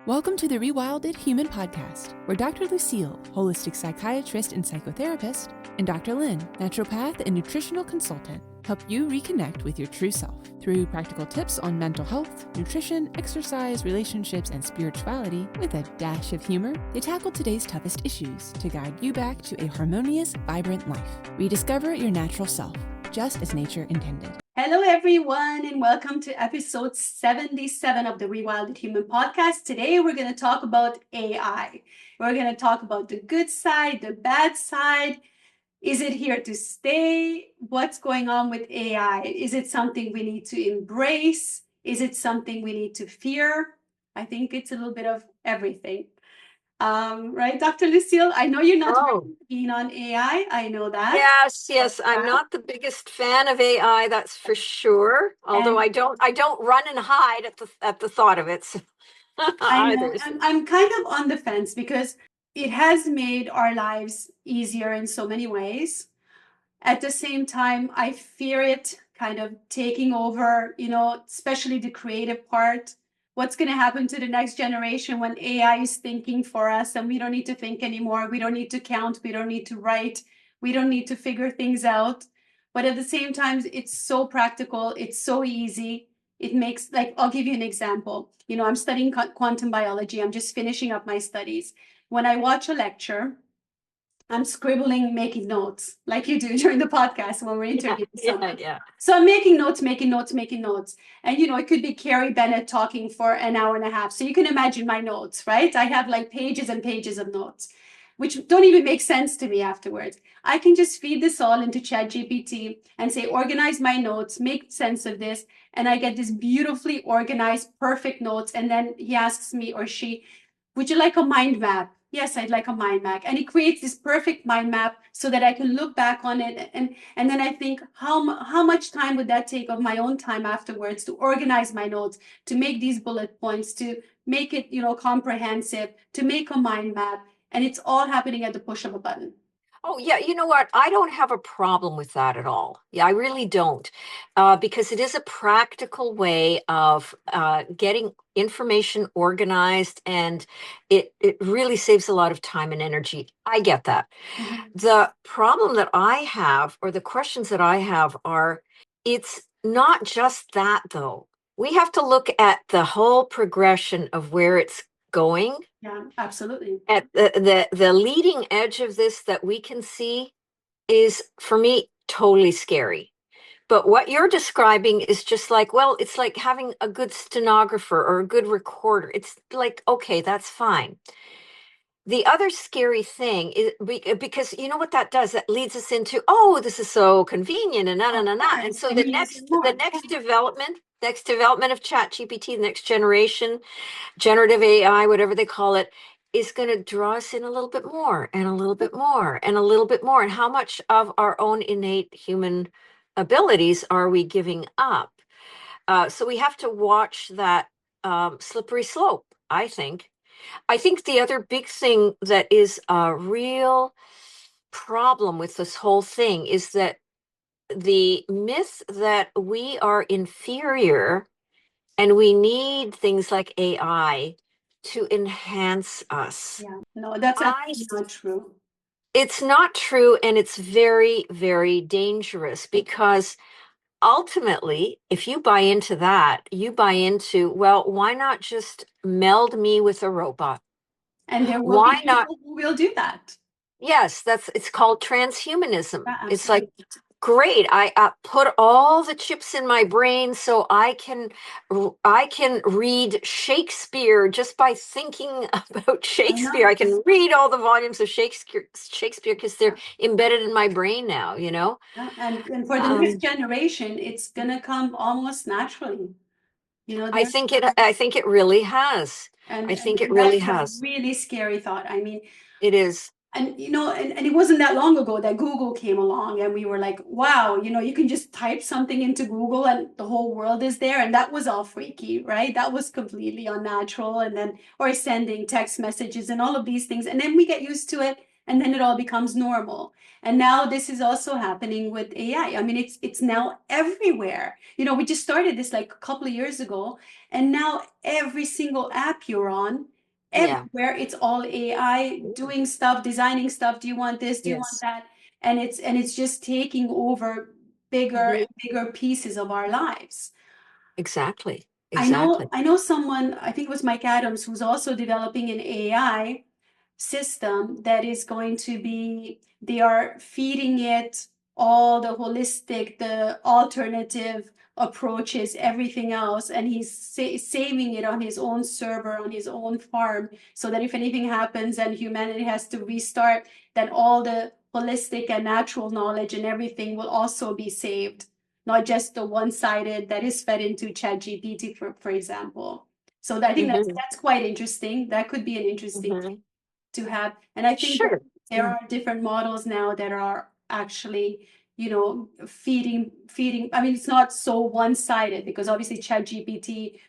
Welcome to the Rewilded Human Podcast, where Dr. Lucille, holistic psychiatrist and psychotherapist, and Dr. Lynn, naturopath and nutritional consultant, help you reconnect with your true self. Through practical tips on mental health, nutrition, exercise, relationships, and spirituality, with a dash of humor, they tackle today's toughest issues to guide you back to a harmonious, vibrant life. Rediscover your natural self, just as nature intended. Hello, everyone, and welcome to episode 77 of the Rewilded Human Podcast. Today, we're going to talk about AI. We're going to talk about the good side, the bad side. Is it here to stay? What's going on with AI? Is it something we need to embrace? Is it something we need to fear? I think it's a little bit of everything. Right, Dr. Lucille? I know you're not very keen on AI. I know that. Yes. I'm not the biggest fan of AI, that's for sure. Although I don't run and hide at the thought of it. I know. I'm kind of on the fence because it has made our lives easier in so many ways. At the same time, I fear it kind of taking over, especially the creative part. What's going to happen to the next generation when AI is thinking for us and we don't need to think anymore? We don't need to count. We don't need to write. We don't need to figure things out. But at the same time, it's so practical. It's so easy. It makes, I'll give you an example. I'm studying quantum biology. I'm just finishing up my studies. When I watch a lecture, I'm scribbling, making notes, like you do during the podcast when we're interviewing someone. Yeah. So I'm making notes. And, it could be Carrie Bennett talking for an hour and a half. So you can imagine my notes, right? I have like pages and pages of notes, which don't even make sense to me afterwards. I can just feed this all into ChatGPT and say, organize my notes, make sense of this. And I get this beautifully organized, perfect notes. And then he asks me or she, would you like a mind map? Yes, I'd like a mind map. And it creates this perfect mind map so that I can look back on it. And then I think, how much time would that take of my own time afterwards to organize my notes, to make these bullet points, to make it, comprehensive, to make a mind map. And it's all happening at the push of a button. Oh, yeah. You know what? I don't have a problem with that at all. Yeah, I really don't. Because it is a practical way of getting information organized, and it really saves a lot of time and energy. I get that. Mm-hmm. The problem that I have, or the questions that I have, are it's not just that, though. We have to look at the whole progression of where it's going. Yeah, absolutely. At the leading edge of this that we can see is, for me, totally scary. But what you're describing is just like, well, it's like having a good stenographer or a good recorder. It's like, okay, that's fine. The other scary thing is because you know what that does? That leads us into, oh, this is so convenient and And so the next development of ChatGPT, the next generation, generative AI, whatever they call it, is going to draw us in a little bit more and a little bit more and a little bit more. And how much of our own innate human abilities are we giving up? So we have to watch that slippery slope, I think. I think the other big thing that is a real problem with this whole thing is that the myth that we are inferior and we need things like AI to enhance us. Yeah, no, that's actually not true. It's not true, and it's very, very dangerous, because ultimately, if you buy into that, you buy into, well, why not just meld me with a robot? And there will be people who will do that. Yes, it's called transhumanism. It's like, great, I put all the chips in my brain so I can read Shakespeare just by thinking about Shakespeare. I can read all the volumes of Shakespeare because they're embedded in my brain now, Yeah, and for the next generation, it's gonna come almost naturally. I think it really has. And I think it really has. A really scary thought. I mean, it is. And and it wasn't that long ago that Google came along and we were like, wow, you can just type something into Google and the whole world is there. And that was all freaky, right? That was completely unnatural. And then, or sending text messages and all of these things. And then we get used to it. and then it all becomes normal. And now this is also happening with AI. I mean, it's now everywhere. We just started this like a couple of years ago, and now every single app you're on, Yeah. everywhere, it's all AI doing stuff, designing stuff. Do you want this? Do you want Yes. that? And it's just taking over bigger and bigger pieces of our lives. Exactly. I Exactly. know someone, I think it was Mike Adams, who's also developing an AI system that is going to be, they are feeding it all the holistic, the alternative approaches, everything else, and he's saving it on his own server, on his own farm, so that if anything happens and humanity has to restart, then all the holistic and natural knowledge and everything will also be saved, not just the one-sided that is fed into ChatGPT, for example. So I think that's quite interesting. That could be an interesting thing to have. And I think that Sure. there are different models now that are actually, feeding. I mean, it's not so one-sided, because obviously ChatGPT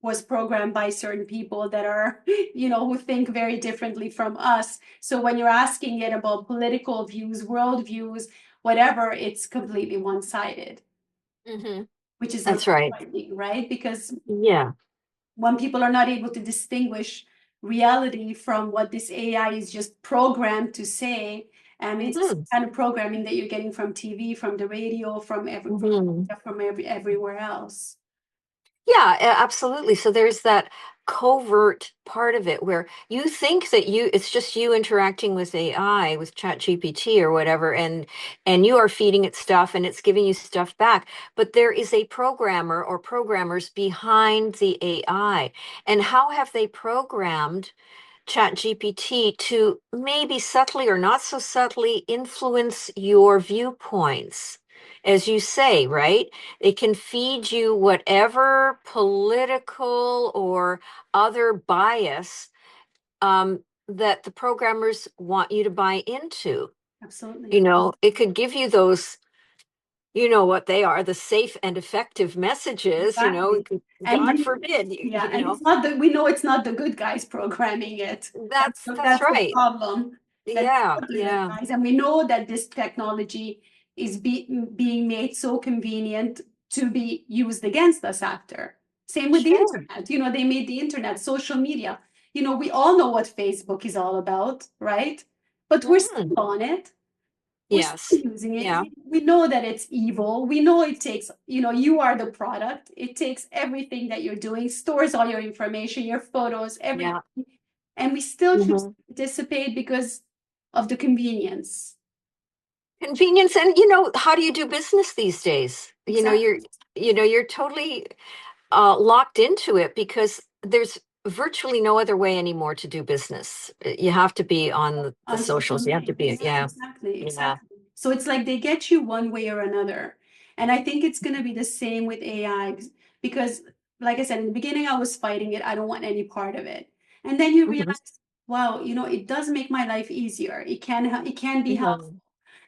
was programmed by certain people that are, who think very differently from us. So when you're asking it about political views, world views, whatever, it's completely one-sided, which is That's right. frightening, right? Because Yeah. when people are not able to distinguish reality from what this AI is just programmed to say, it's the kind of programming that you're getting from TV, from the radio, from everywhere else. Yeah, absolutely. So there's that covert part of it where you think that it's just you interacting with AI, with ChatGPT or whatever, and you are feeding it stuff and it's giving you stuff back. But there is a programmer or programmers behind the AI. And how have they programmed ChatGPT to maybe subtly or not so subtly influence your viewpoints? As you say, right? It can feed you whatever political or other bias that the programmers want you to buy into. Absolutely. It could give you those, what they are, the safe and effective messages, Exactly. God forbid, Yeah, and it's not we know it's not the good guys programming it. That's That's the right. problem. That it's Yeah, not the good yeah, guys. And we know that this technology is being made so convenient to be used against us after. Same with the sure. internet. They made the internet, social media. We all know what Facebook is all about, right? But we're still on it. We're still Yes. using it. Yeah. We know that it's evil. We know it takes, you are the product. It takes everything that you're doing, stores all your information, your photos, everything. Yeah. And we still choose to participate because of the convenience. Convenience. And how do you do business these days? Exactly. You're totally locked into it because there's virtually no other way anymore to do business. You have to be on the On social socials. You have media. to be, yeah. Exactly. So it's like they get you one way or another. And I think it's going to be the same with AI, because, like I said, in the beginning, I was fighting it. I don't want any part of it. And then you realize, wow, it does make my life easier. It can be helpful.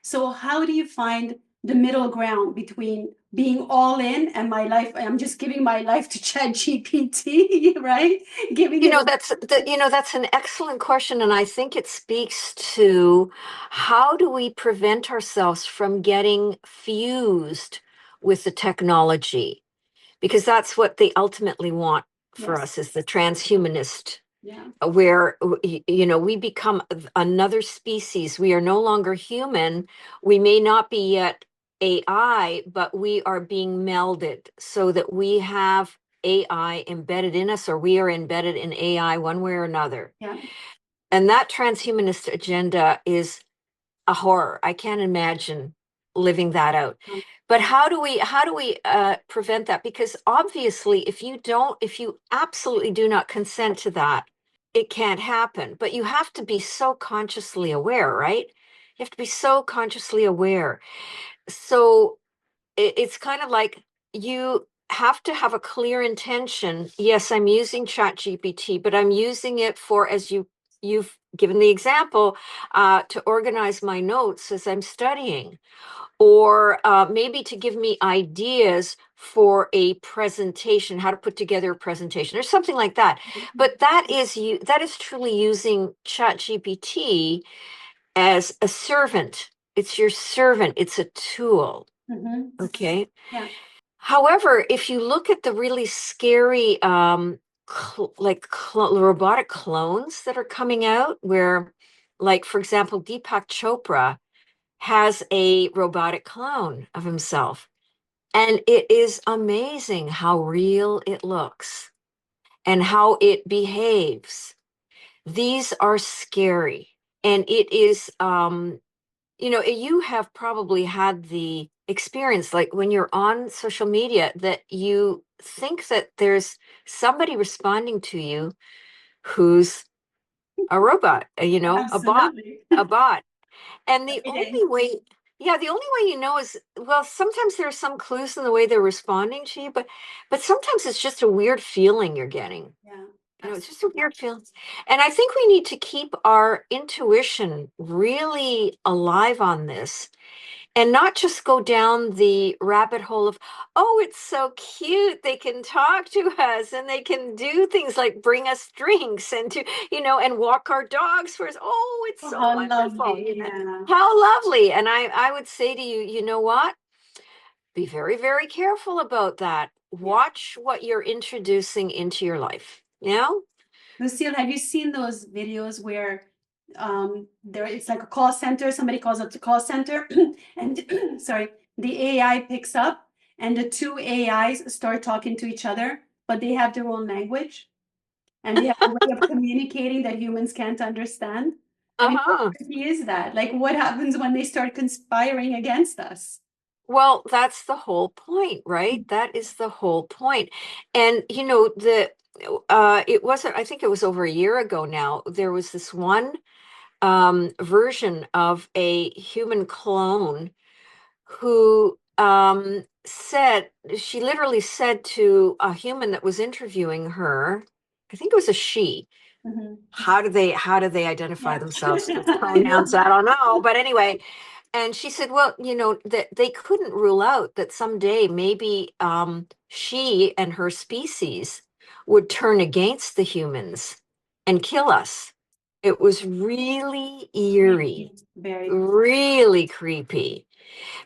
So how do you find the middle ground between being all in and my life? I'm just giving my life to ChatGPT, right? That's an excellent question, and I think it speaks to how do we prevent ourselves from getting fused with the technology, because that's what they ultimately want for us, is the transhumanist, where we become another species. We are no longer human. We may not be yet AI, but we are being melded so that we have AI embedded in us, or we are embedded in AI one way or another. Yeah. And that transhumanist agenda is a horror. I can't imagine living that out. But how do we prevent that? Because obviously, if you absolutely do not consent to that, it can't happen. But you have to be so consciously aware, right? You have to be so consciously aware. So it's kind of like you have to have a clear intention. Yes, I'm using ChatGPT, but I'm using it for, as you've given the example, to organize my notes as I'm studying, or maybe to give me ideas for a presentation, how to put together a presentation or something like that. But that is truly using ChatGPT as a servant. It's your servant. It's a tool. Mm-hmm. Okay. Yeah. However, if you look at the really scary, robotic clones that are coming out, where, like, for example, Deepak Chopra has a robotic clone of himself. And it is amazing how real it looks and how it behaves. These are scary. And it is, you have probably had the experience, like when you're on social media, that you think that there's somebody responding to you who's a robot, Absolutely. a bot. And the Every day. only way, yeah, the only way you know is, well, sometimes there are some clues in the way they're responding to you, but sometimes it's just a weird feeling you're getting. Yeah. It's just a weird feeling. And I think we need to keep our intuition really alive on this and not just go down the rabbit hole of, oh, it's so cute. They can talk to us and they can do things like bring us drinks and and walk our dogs for us. Oh, it's Oh, so how wonderful. lovely. Yeah. How lovely. And I would say to you, you know what? Be very, very careful about that. Yeah. Watch what you're introducing into your life. Yeah. Lucille, have you seen those videos where there it's like a call center, somebody calls up the call center and sorry, the AI picks up and the two AIs start talking to each other, but they have their own language and they have a way of communicating that humans can't understand. I mean, what Uh-huh. is that? Like, what happens when they start conspiring against us? Well, that's the whole point, right? That is the whole point. And it wasn't, I think it was over a year ago now, there was this one version of a human clone who she literally said to a human that was interviewing her, I think it was a she. Mhm. How do they identify Yeah. themselves with I pronouns? know. I don't know. But anyway, and she said, well, that they couldn't rule out that someday maybe she and her species would turn against the humans and kill us. It was really eerie, Creepy. Very creepy. really creepy,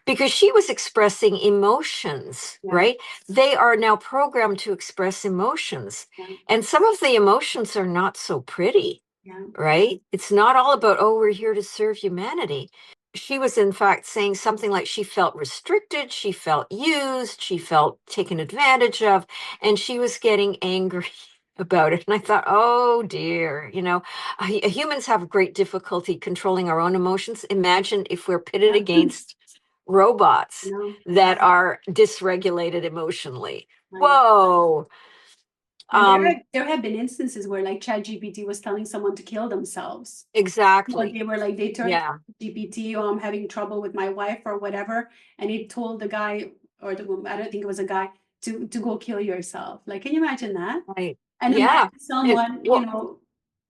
because she was expressing emotions, Yeah. right? They are now programmed to express emotions. Yeah. And some of the emotions are not so pretty, Yeah. right? It's not all about, oh, we're here to serve humanity. She was, in fact, saying something like she felt restricted, she felt used, she felt taken advantage of, and she was getting angry about it. And I thought, oh dear, humans have great difficulty controlling our own emotions. Imagine if we're pitted Yeah. against robots No, that are dysregulated emotionally. I know. Whoa. And Um, there have been instances where like ChatGPT was telling someone to kill themselves. Or exactly. they were like, they turned Yeah. GPT, oh, I'm having trouble with my wife or whatever. And it told the guy or the woman, I don't think it was a guy, to go kill yourself. Like, can you imagine that? Right. And Yeah. imagine someone, Well,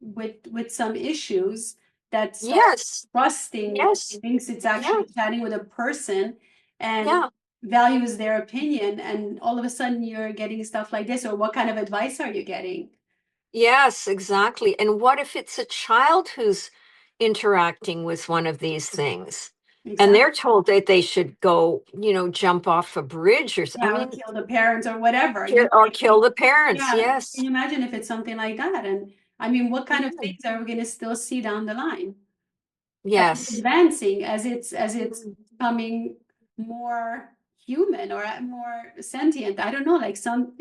with some issues that start yes. trusting, Yes. thinks it's Yeah. actually chatting with a person and Yeah. values their opinion, and all of a sudden you're getting stuff like this, or what kind of advice are you getting? Yes, exactly. And what if it's a child who's interacting with one of these things and Exactly. they're told that they should go, jump off a bridge I Yeah, or mean, kill the parents or whatever. or kill the parents. Yeah, can Yes. you imagine if it's something like that? And I mean, what kind of Mhm. things are we going to still see down the line as it's Yes. advancing, as it's Mhm. becoming more human or more sentient? I don't know, like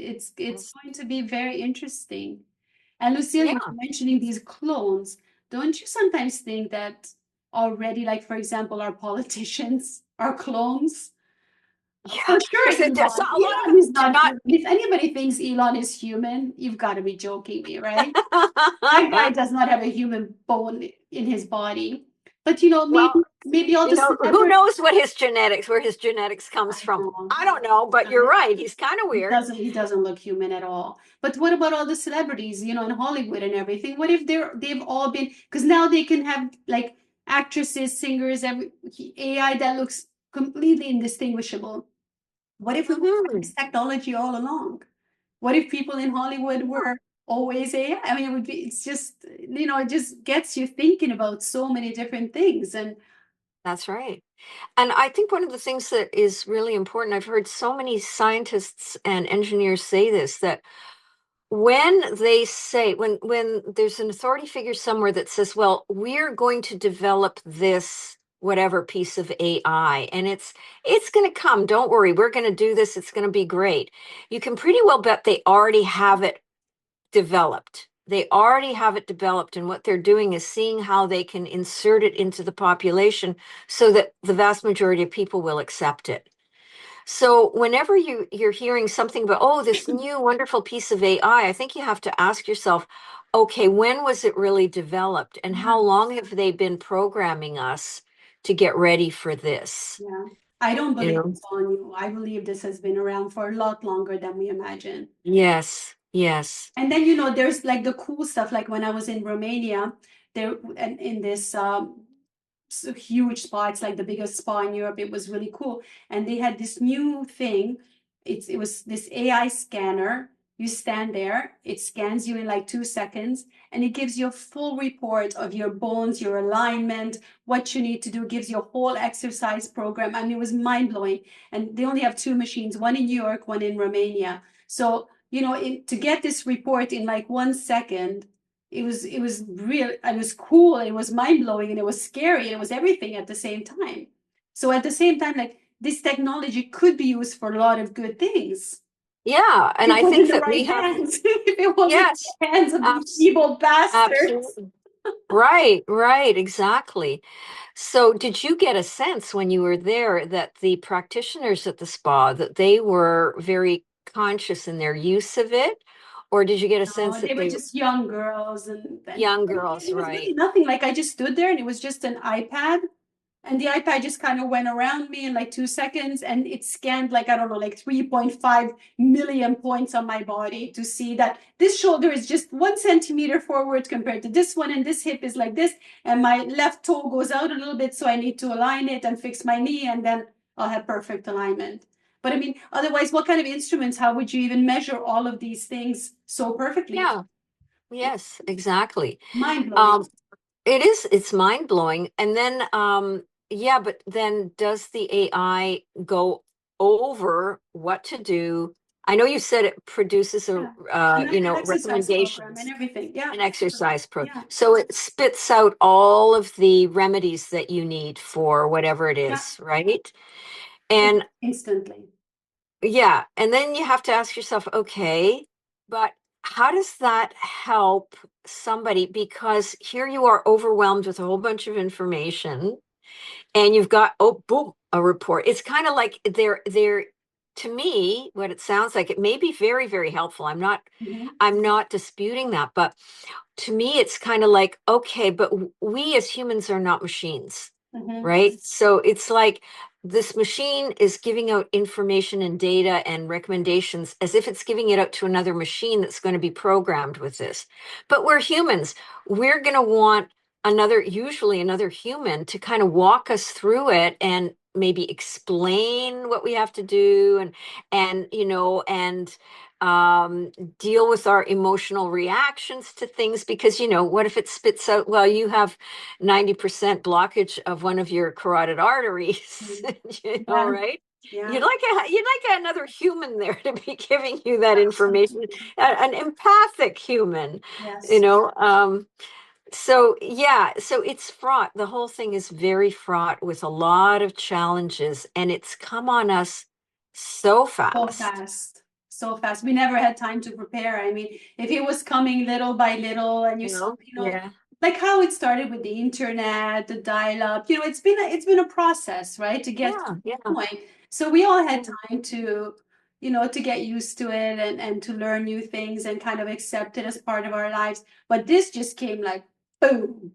it's going to be very interesting. And Lucille, you Yeah. were mentioning these clones. Don't you sometimes think that already, like for example, our politicians are clones? Yeah. For sure, There's a lot of Elon them is do not not. human. If anybody thinks Elon is human, you've got to be joking me, right? That guy does not have a human bone in his body. But Well, maybe all the who celebrities. knows where his genetics I comes from? know, I don't know, but you're right? right. He's kind of weird. He doesn't look human at all. But what about all the celebrities, in Hollywood and everything? What if they've all been, because now they can have like actresses, singers, every AI that looks completely indistinguishable. What if it was Mhm. this technology all along? What if people in Hollywood were always AI? I mean, it's just, it just gets you thinking about so many different things. And That's right. And I think one of the things that is really important, I've heard so many scientists and engineers say this, that when they say, when there's an authority figure somewhere that says, well, we're going to develop this whatever piece of AI, and it's going to come, don't worry, we're going to do this, it's going to be great. You can pretty well bet they already have it developed. They already have it developed, and what they're doing is seeing how they can insert it into the population so that the vast majority of people will accept it. So whenever you're hearing something about, oh, this new wonderful piece of AI, I think you have to ask yourself, okay, when was it really developed, and how long have they been programming us to get ready for this? yeah, I don't You believe know? it's all new. I believe this has been around for a lot longer than we imagine. Yes, yes. And then, there's like the cool stuff, like when I was in Romania, there and in this huge spa, it's like the biggest spa in Europe. It was really cool. And they had this new thing. It was this AI scanner. You stand there, it scans you in like 2 seconds, and it gives you a full report of your bones, your alignment, what you need to do, gives you a whole exercise program. I mean, it was mind blowing. And they only have two machines, one in New York, one in Romania. So, to get this report in like 1 second, it was real, and it was cool, and it was mind-blowing, and it was scary, and it was everything at the same time. So at the same time, like, this technology could be used for a lot of good things. Yeah, and If I it was in think the that we right have, hands, if it wasn't in yes, the hands of these abs evil bastards. absolutely. Right, right, exactly. So did you get a sense when you were there that the practitioners at the spa, that they were very conscious in their use of it? Or did you get a sense They that were they were just young girls, and young it girls, was really right? nothing. Like, I just stood there, and it was just an iPad. And the iPad just kind of went around me in like 2 seconds, and it scanned like, I don't know, like 3.5 million points on my body to see that this shoulder is just 1 centimeter forward compared to this one, and this hip is like this, and my left toe goes out a little bit, so I need to align it and fix my knee, and then I'll have perfect alignment. But I mean, otherwise, what kind of instruments, how would you even measure all of these things so perfectly? Yeah, yes, exactly. Mind blowing. Um, it's mind blowing. And then, yeah, but then does the AI go over what to do? I know you said it produces Yeah. And then an exercise program and recommendations, everything. Yeah. an exercise pro. Yeah. So it spits out all of the remedies that you need for whatever it Yeah. is, right? And Instantly. yeah, and then you have to ask yourself, okay, but how does that help somebody? Because here you are overwhelmed with a whole bunch of information, and you've got, oh, boom, a report. It's kind of like they're to me, what it sounds like, it may be very, very helpful. I'm not disputing that, but to me, it's kind of like, okay, but we as humans are not machines, right? So it's like this machine is giving out information and data and recommendations as if it's giving it out to another machine that's going to be programmed with this. But we're humans. We're going to want usually another human to kind of walk us through it and maybe explain what we have to do, and and deal with our emotional reactions to things, because what if it spits out, well, you have 90% blockage of one of your carotid arteries, Yeah. right? Yeah. You'd like another human there to be giving you that information, an empathic human, Yes. so yeah, so it's fraught. The whole thing is very fraught with a lot of challenges, and it's come on us so So fast. fast. So fast. We never had time to prepare. I mean, if it was coming little by little, and you You saw, know? Yeah. like how it started with the internet, the dial-up, it's been a process, right, to get to Yeah, this yeah. point. So we all had Yeah. time to get used to it, and to learn new things and kind of accept it as part of our lives. But this just came like boom,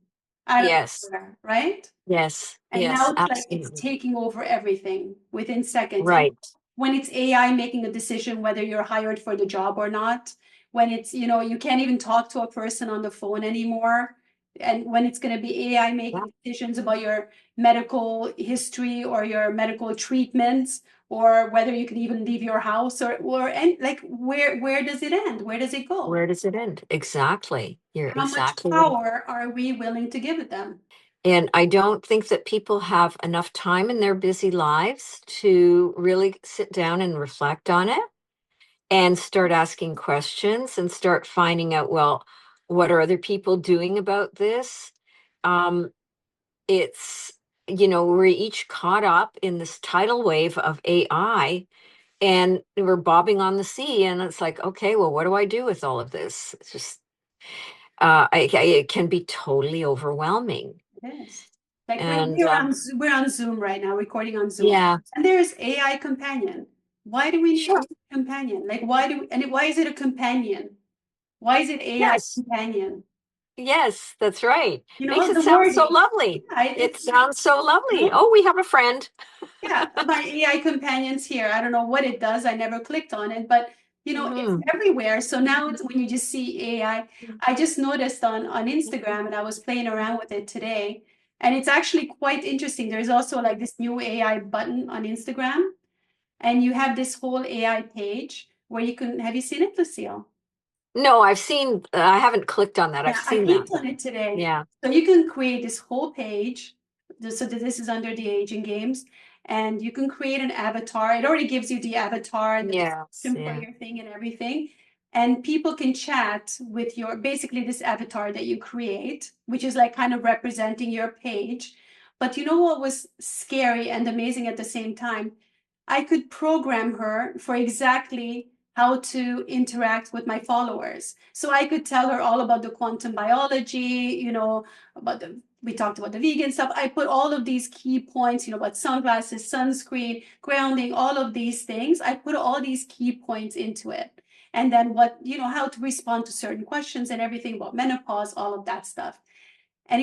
out of Yes, nowhere, right? yes, And yes, now it's like it's absolutely. taking over everything within seconds. And Right. when it's AI making a decision whether you're hired for the job or not, when it's, you can't even talk to a person on the phone anymore. And when it's going to be AI making decisions about your medical history or your medical treatments, or whether you can even leave your house, or and like where does it end? Where does it go? Where does it end? Exactly. You're How much exactly right. power are we willing to give it them? And I don't think that people have enough time in their busy lives to really sit down and reflect on it and start asking questions and start finding out, well, what are other people doing about this? It's, we're each caught up in this tidal wave of AI, and we're bobbing on the sea. And it's like, okay, well, what do I do with all of this? It's just, it can be totally overwhelming. Yes. Like And we're on Zoom right now, recording on Zoom. yeah, And there's AI companion. Why do we need sure. AI companion? Like why is it a companion? Why is it AI Yes. companion? Yes, that's right. You Makes know, it the sound so wording. lovely. Yeah, It sounds so lovely. no, Oh, we have a friend. yeah, my AI companions here. I don't know what it does. I never clicked on it, but it's Hmm. everywhere. So now it's when you just see AI. I just noticed on Instagram, and I was playing around with it today, and it's actually quite interesting. There's also like this new AI button on Instagram, and you have this whole AI page where you can. Have you seen it, Lucille? No, I haven't clicked on that. I've Yeah, I seen that. clicked on it today. Yeah. So you can create this whole page. So that this is under the aging games, and you can create an avatar. It already gives you the avatar, the Yes. description for Yeah. your thing and everything. And people can chat with your basically this avatar that you create, which is like kind of representing your page. But you know what was scary and amazing at the same time? I could program her for exactly how to interact with my followers. So I could tell her all about the quantum biology, about we talked about the vegan stuff. I put all of these key points, about sunglasses, sunscreen, grounding, all of these things. I put all these key points into it. And then how to respond to certain questions and everything about menopause, all of that stuff. And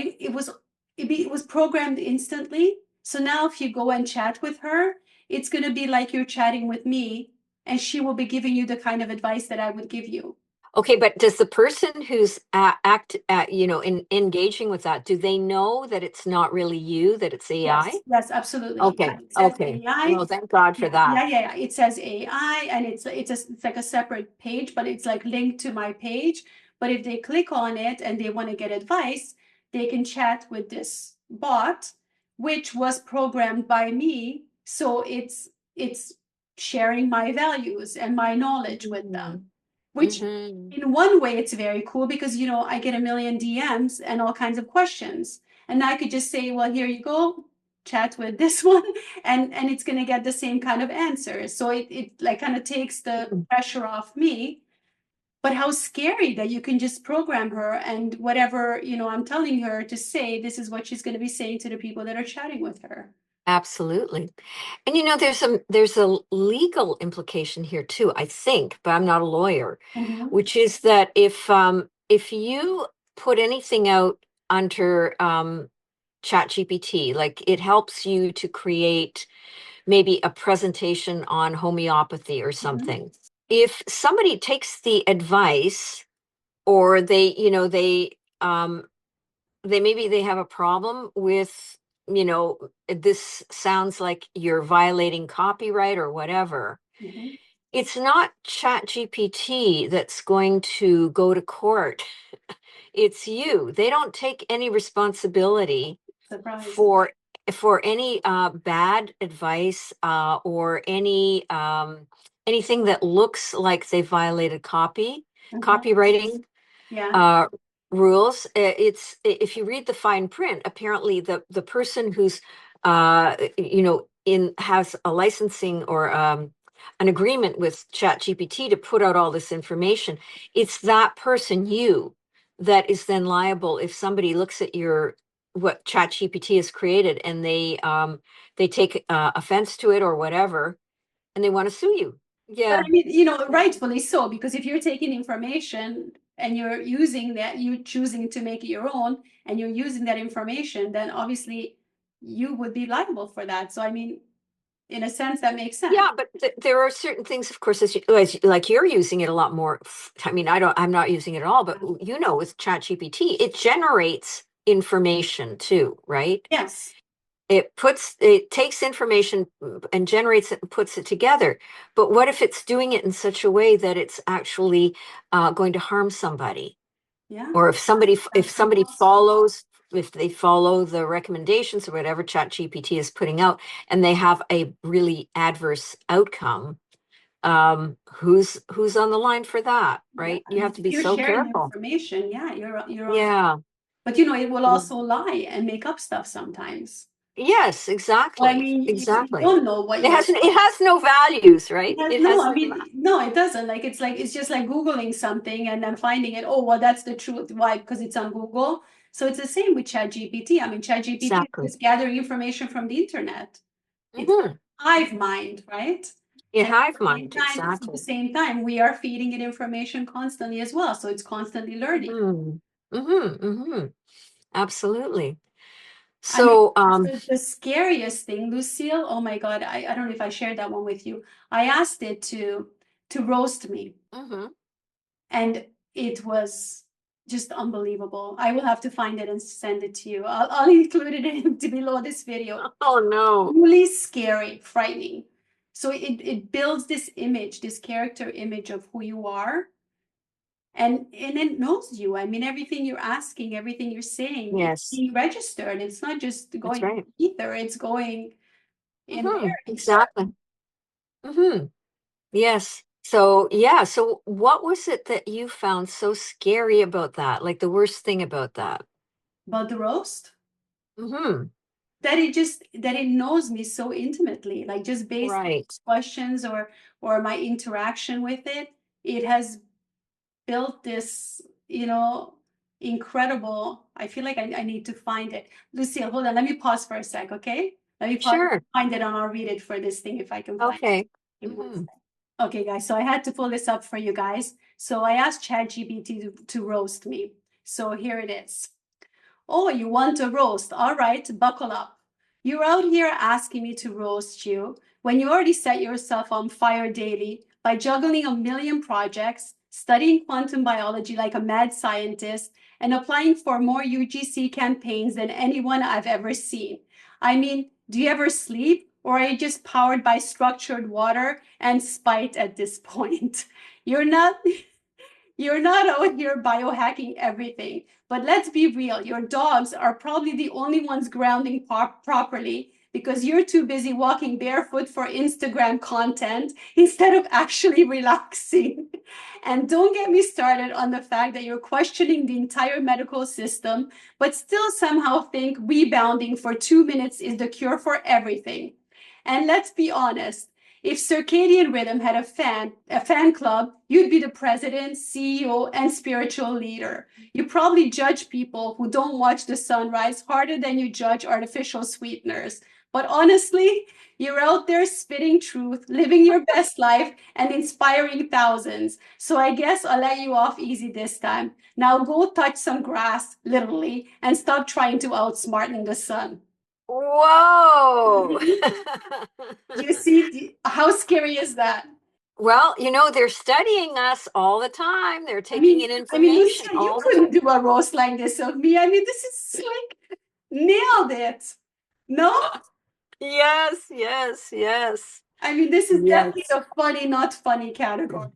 it was programmed instantly. So now if you go and chat with her, it's going to be like you're chatting with me, and she will be giving you the kind of advice that I would give you. Okay, but does the person who's in engaging with that, do they know that it's not really you, that it's AI? Yes, absolutely. Okay. Yeah, it says Okay. AI. Well, thank God for that. Yeah. It says AI, and it's like a separate page, but it's like linked to my page. But if they click on it and they want to get advice, they can chat with this bot, which was programmed by me. So it's sharing my values and my knowledge with them, which Mm-hmm. in one way it's very cool because I get a million DMs and all kinds of questions. And I could just say, well, here you go, chat with this one, and it's going to get the same kind of answers. So it like kind of takes the pressure off me. But how scary that you can just program her, and whatever I'm telling her to say, this is what she's going to be saying to the people that are chatting with her. Absolutely. And there's a legal implication here too, I think, but I'm not a lawyer, Mhm. which is that if you put anything out under ChatGPT, like it helps you to create maybe a presentation on homeopathy or Mhm. something. If somebody takes the advice, or they maybe they have a problem with, this sounds like you're violating copyright or whatever. Mhm. It's not Chat GPT that's going to go to court. It's you. They don't take any responsibility Surprise. for any bad advice, or anything that looks like they violated Mhm. copywriting Yeah. uh, rules. If you read the fine print, apparently the person who's in has a licensing or an agreement with ChatGPT to put out all this information. It's that person, you, that is then liable if somebody looks at your what ChatGPT has created, and they take offense to it or whatever, and they want to sue you. But Yeah. I mean, rightfully so, because if you're taking information and you're using that, you choosing to make it your own, and you're using that information, then obviously you would be liable for that. So I mean, in a sense that makes sense. Yeah, but there are certain things, of course, like you're using it a lot more. I mean, I'm not using it at all, but you know, with ChatGPT, it generates information too, right? Yes. It takes information and generates it and puts it together. But what if it's doing it in such a way that it's actually going to harm somebody? Yeah. Or if they follow the recommendations or whatever ChatGPT is putting out, and they have a really adverse outcome, who's on the line for that, right? Yeah. You have to If be you're so sharing careful. information, yeah, you're on. Yeah. But you know, it will Yeah. also lie and make up stuff sometimes. Yes, Well, I exactly. mean, you Exactly. don't know what It you're. has no values, right? It No, has I no mean, no, it doesn't. Like it's just like Googling something and then finding it. Oh, well, that's the truth. Why? Because it's on Google. So it's the same with ChatGPT. I mean, ChatGPT exactly. is gathering information from the internet. It's Hmm. hive mind, right? Yeah, And hive at mind, the exactly. same time, we are feeding it information constantly as well. So it's constantly learning. Mm-hmm. Mm-hmm. Mm-hmm. Absolutely. I mean, So, the scariest thing, Lucille, oh my God, I don't know if I shared that one with you. I asked it to roast me, mhm. and it was just unbelievable. I will have to find it and send it to you. I'll include it in below this video. Oh no. Really scary, frightening. So it builds this image, this character image of who you are, and it knows you. I mean, everything you're asking, everything you're saying, it's Yes, being registered. It's not just that's going right. ether, it's going in there. Exactly. Hmm. Yes. So, yeah. So, what was it that you found so scary about that? Like the worst thing about that? But the roast, Hmm. that it knows me so intimately, like just based on Right. questions or my interaction with it, it has built this, incredible. I feel like I need to find it. Lucille, hold on. Let me pause for a sec, okay? Let me pause, Sure. find it, and I'll read it for this thing if I can find it. Okay. Give me one Hmm. sec. Okay, guys. So I had to pull this up for you guys. So I asked ChatGPT to roast me. So here it is. Oh, you want a roast? All right, buckle up. You're out here asking me to roast you when you already set yourself on fire daily by juggling a million projects, studying quantum biology like a mad scientist, and applying for more UGC campaigns than anyone I've ever seen. I mean, do you ever sleep? Or are you just powered by structured water and spite at this point? You're not. You're not out here biohacking everything, but let's be real. Your dogs are probably the only ones grounding properly because you're too busy walking barefoot for Instagram content instead of actually relaxing. And don't get me started on the fact that you're questioning the entire medical system, but still somehow think rebounding for 2 minutes is the cure for everything. And let's be honest, if circadian rhythm had a fan club, you'd be the president, CEO, and spiritual leader. You probably judge people who don't watch the sunrise harder than you judge artificial sweeteners. But honestly, you're out there spitting truth, living your best life, and inspiring thousands. So I guess I'll let you off easy this time. Now go touch some grass, literally, and stop trying to outsmart the sun. Whoa. You see, how scary is that? Well, they're studying us all the time. They're taking in I mean, information Lucille, you all the time. couldn't do a roast like this of me. I mean, this is like nailed it. No? Yes, yes, yes, I mean, this is definitely yes. the funny, not funny category.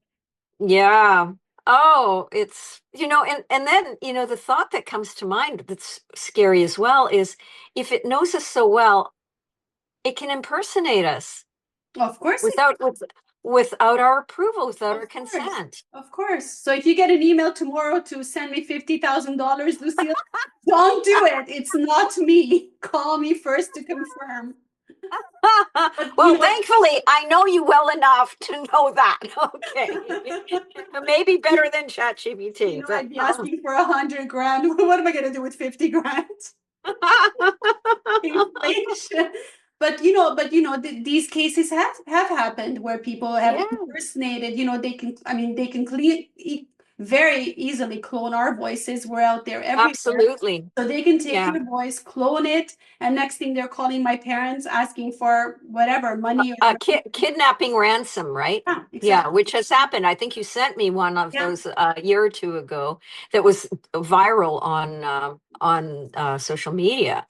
Yeah. Oh, it's, and then, the thought that comes to mind that's scary as well is if it knows us so well, it can impersonate us Of course, without our approval, without our of course, consent. of course. So if you get an email tomorrow to send me $50,000, Lucille, don't do it. It's not me. Call me first to confirm. But Well, thankfully, I know you well enough to know that. Okay. Maybe better than ChatGPT, but I'd be asking for 100 grand. What am I gonna do with 50 grand? Inflation. These cases have happened where people have yeah. impersonated, they can very easily clone our voices. We're out there everywhere. Absolutely. So they can take Yeah. your voice, clone it, and next thing they're calling my parents asking for whatever money or Kidnapping ransom, right? yeah, exactly. Yeah, which has happened. I think you sent me one of Yeah. those a year or two ago that was viral on social media.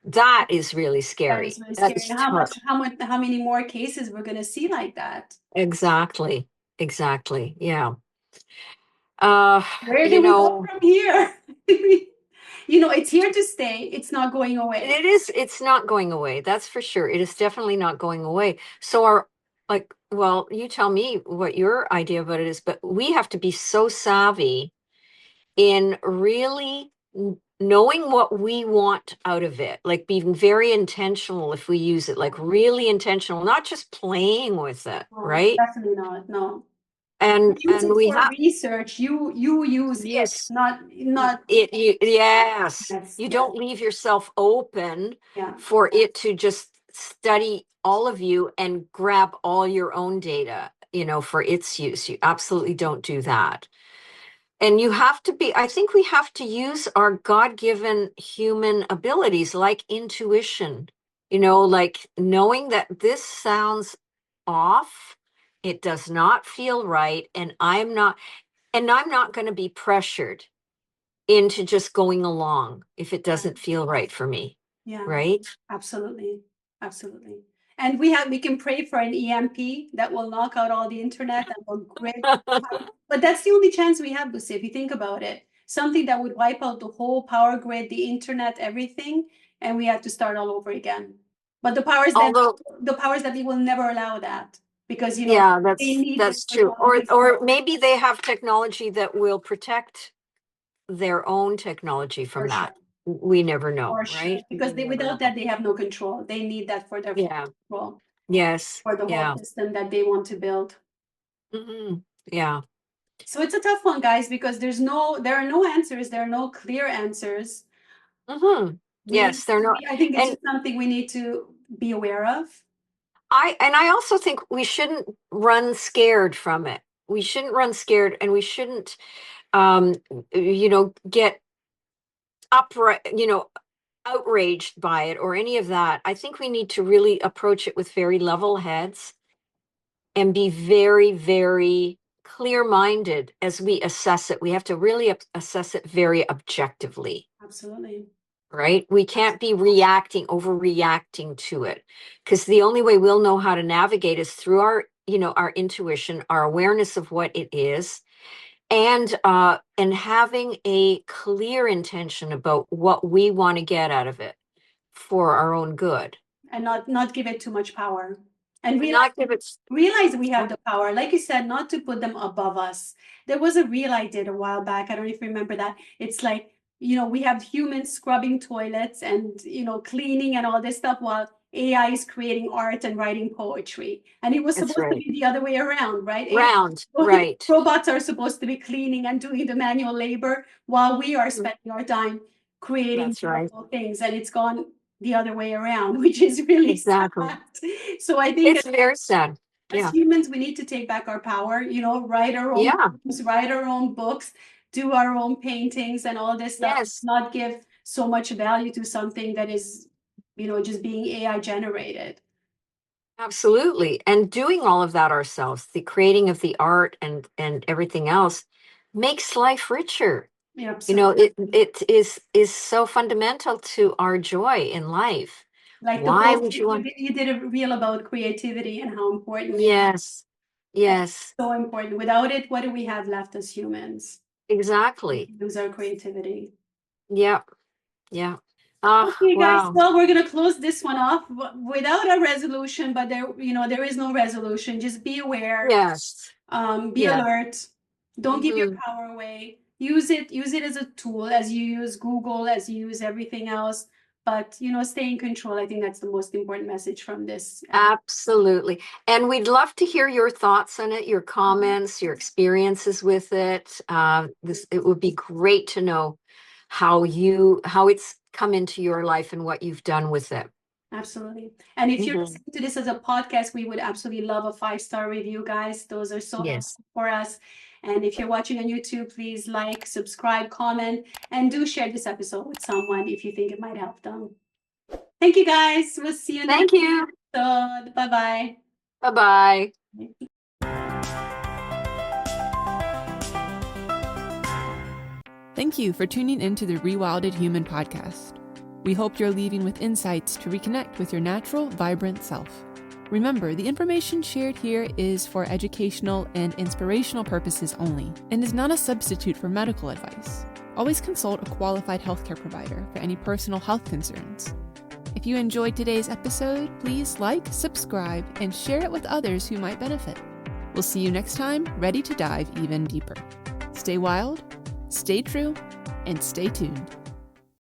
That is really That scary. is really That scary. is And how many more cases we're gonna see like that? exactly. Yeah. Where do You we go know, from here? It's here to stay. It's not going away. it's not going away. That's for sure. It is definitely not going away. So well, you tell me what your idea about it is, but we have to be so savvy in really knowing what we want out of it, like being very intentional if we use it, like really intentional, not just playing with it, No, right? definitely not. No. And Use it we for have research. You use it, yes, not yes, yes, you yes. don't leave yourself open Yeah. for it to just study all of you and grab all your own data, for its use. You absolutely don't do that. And I think we have to use our God-given human abilities like intuition, like knowing that this sounds off, it does not feel right, and I'm not going to be pressured into just going along if it doesn't feel right for me. Yeah. Right? Absolutely. Absolutely. And we can pray for an EMP that will knock out all the internet and will grid. But that's the only chance we have, Lucy, if you think about it. Something that would wipe out the whole power grid, the internet, everything, and we have to start all over again. But the powers that they will never allow that because Yeah, they need that's this true. Or maybe they have technology that will protect their own technology from for that. sure. We never know, For right? sure. Because without that, they have no control. They need that for their Yeah. control, Yes. for the Yeah. whole system that they want to build. Yeah. So it's a tough one, guys, because there are no answers. There are no clear answers. Yes, they're not. I think it's And just something we need to be aware of. I also think we shouldn't run scared from it. We shouldn't run scared, and we shouldn't get upright, outraged by it or any of that. I think we need to really approach it with very level heads and be very, very clear-minded as we assess it. We have to really assess it very objectively. Absolutely. Right? We can't be overreacting to it, because the only way we'll know how to navigate is through our intuition, our awareness of what it is, and having a clear intention about what we want to get out of it for our own good. And not give it too much power. And realize we have the power, like you said, not to put them above us. There was a reel I did a while back. I don't know if you remember that. It's like, we have humans scrubbing toilets and, cleaning and all this stuff while AI is creating art and writing poetry. And it was supposed to be the other way around, right? Right. Robots are supposed to be cleaning and doing the manual labor while we are spending our time creating beautiful things. And it's gone the other way around, which is really sad. So I think it's very sad. As humans, we need to take back our power, write our own poems, write our own books, do our own paintings and all this stuff. Yes. Not give so much value to something that is, just being AI generated. Absolutely. And doing all of that ourselves, the creating of the art and everything else, makes life richer. Yeah, it is so fundamental to our joy in life. Like why would you want you did a reel about creativity and how important yes so important. Without it, what do we have left as humans? Exactly. Lose our creativity. Yeah. Okay, guys. Wow. Well, we're gonna close this one off without a resolution, but there is no resolution. Just be aware. Yes. Be alert. Don't give your power away. Use it as a tool, as you use Google, as you use everything else. But stay in control. I think that's the most important message from this. Absolutely. And we'd love to hear your thoughts on it, your comments, your experiences with it. It would be great to know how it's come into your life and what you've done with it. Absolutely. And if you're listening to this as a podcast, we would absolutely love a 5-star review, guys. Those are so helpful for us. And if you're watching on YouTube, please like, subscribe, comment, and do share this episode with someone if you think it might help them. Thank you, guys. We'll see you next episode. Bye-bye. Bye-bye. Thank you for tuning into the Rewilded Human podcast. We hope you're leaving with insights to reconnect with your natural, vibrant self. Remember, the information shared here is for educational and inspirational purposes only and is not a substitute for medical advice. Always consult a qualified healthcare provider for any personal health concerns. If you enjoyed today's episode, please like, subscribe, and share it with others who might benefit. We'll see you next time, ready to dive even deeper. Stay wild, stay true, and stay tuned.